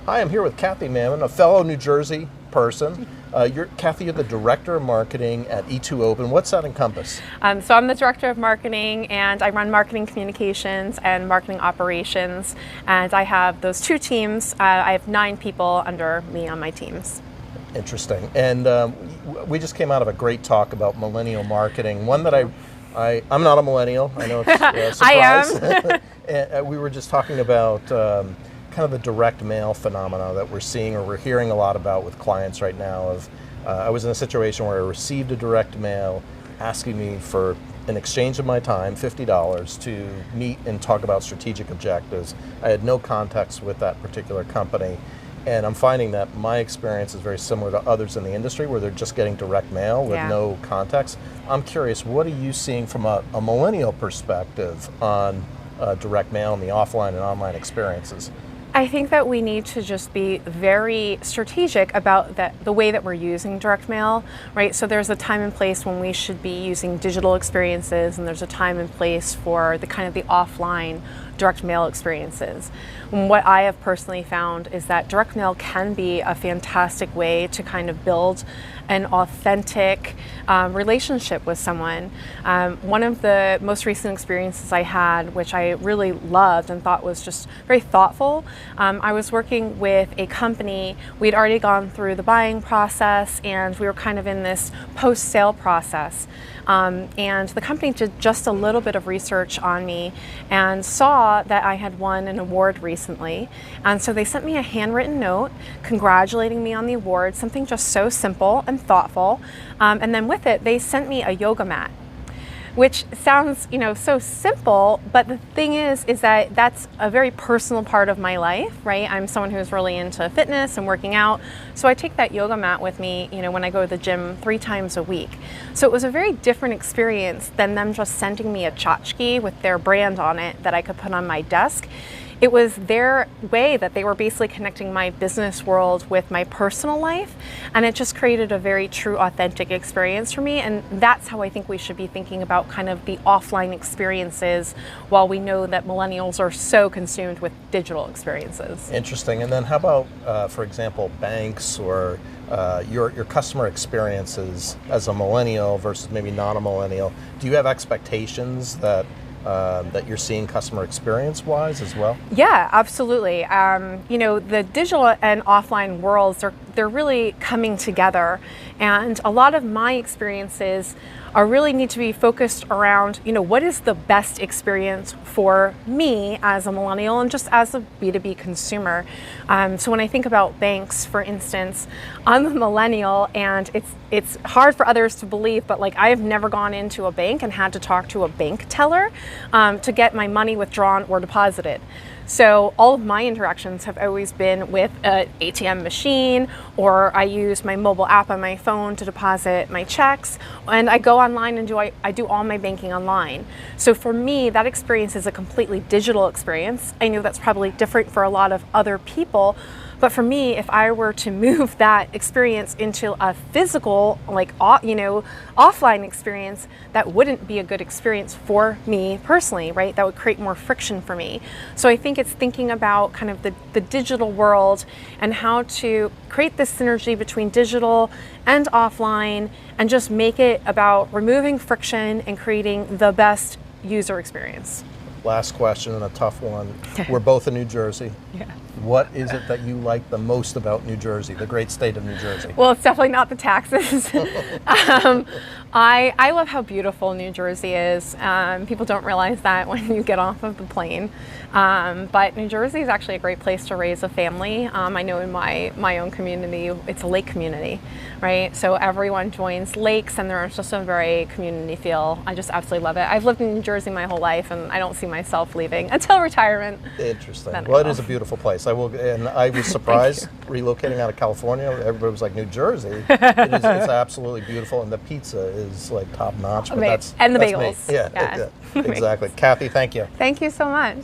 Hi, I'm here with Kathy Mammon, a fellow New Jersey person. Kathy, you're the Director of Marketing at E2 Open. What's that encompass? So I'm the Director of Marketing, and I run marketing communications and marketing operations. And I have those two teams. I have 9 people under me on my teams. Interesting. And we just came out of a great talk about millennial marketing. One that I'm not a millennial. I know it's a surprise. I am. And we were just talking about kind of the direct mail phenomena that we're seeing or we're hearing a lot about with clients right now. I was in a situation where I received a direct mail asking me for an exchange of my time, $50, to meet and talk about strategic objectives. I had no context with that particular company. And I'm finding that my experience is very similar to others in the industry where they're just getting direct mail with no context. I'm curious, what are you seeing from a millennial perspective on direct mail and the offline and online experiences? I think that we need to just be very strategic about the way that we're using direct mail, right? So there's a time and place when we should be using digital experiences, and there's a time and place for the kind of the offline direct mail experiences. And what I have personally found is that direct mail can be a fantastic way to kind of build an authentic relationship with someone. One of the most recent experiences I had, which I really loved and thought was just very thoughtful, I was working with a company. We'd already gone through the buying process and we were kind of in this post-sale process. And the company did just a little bit of research on me and saw that I had won an award recently. And so they sent me a handwritten note congratulating me on the award, something just so simple and thoughtful. And then with it, they sent me a yoga mat, which sounds, so simple, but the thing is that that's a very personal part of my life, right? I'm someone who's really into fitness and working out, so I take that yoga mat with me, when I go to the gym 3 times a week. So it was a very different experience than them just sending me a tchotchke with their brand on it that I could put on my desk. It was their way that they were basically connecting my business world with my personal life, and it just created a very true, authentic experience for me. And that's how I think we should be thinking about kind of the offline experiences, while we know that millennials are so consumed with digital experiences. Interesting. And then how about, for example, banks or your customer experiences as a millennial versus maybe not a millennial? Do you have expectations that you're seeing customer experience-wise as well? Yeah, absolutely. The digital and offline worlds they're really coming together, and a lot of my experiences really need to be focused around, what is the best experience for me as a millennial and just as a B2B consumer. So when I think about banks, for instance, I'm a millennial, and it's hard for others to believe, but I have never gone into a bank and had to talk to a bank teller to get my money withdrawn or deposited. So all of my interactions have always been with an ATM machine, or I use my mobile app on my phone to deposit my checks, and I go online and I do all my banking online. So for me, that experience is a completely digital experience. I know that's probably different for a lot of other people, but for me, if I were to move that experience into a physical, offline experience, that wouldn't be a good experience for me personally, right? That would create more friction for me. So I think it's thinking about kind of the digital world and how to create this synergy between digital and offline, and just make it about removing friction and creating the best user experience. Last question, and a tough one. We're both in New Jersey. Yeah. What is it that you like the most about New Jersey, the great state of New Jersey? Well, it's definitely not the taxes. I love how beautiful New Jersey is. People don't realize that when you get off of the plane. But New Jersey is actually a great place to raise a family. I know in my own community, it's a lake community, right? So everyone joins lakes, and there's just a very community feel. I just absolutely love it. I've lived in New Jersey my whole life, and I don't see myself leaving until retirement. Interesting. Well, it is a beautiful place. I was surprised relocating out of California. Everybody was like, New Jersey. It's absolutely beautiful, and the pizza is top notch. But and the bagels. Yeah, exactly. Kathy, thank you. Thank you so much.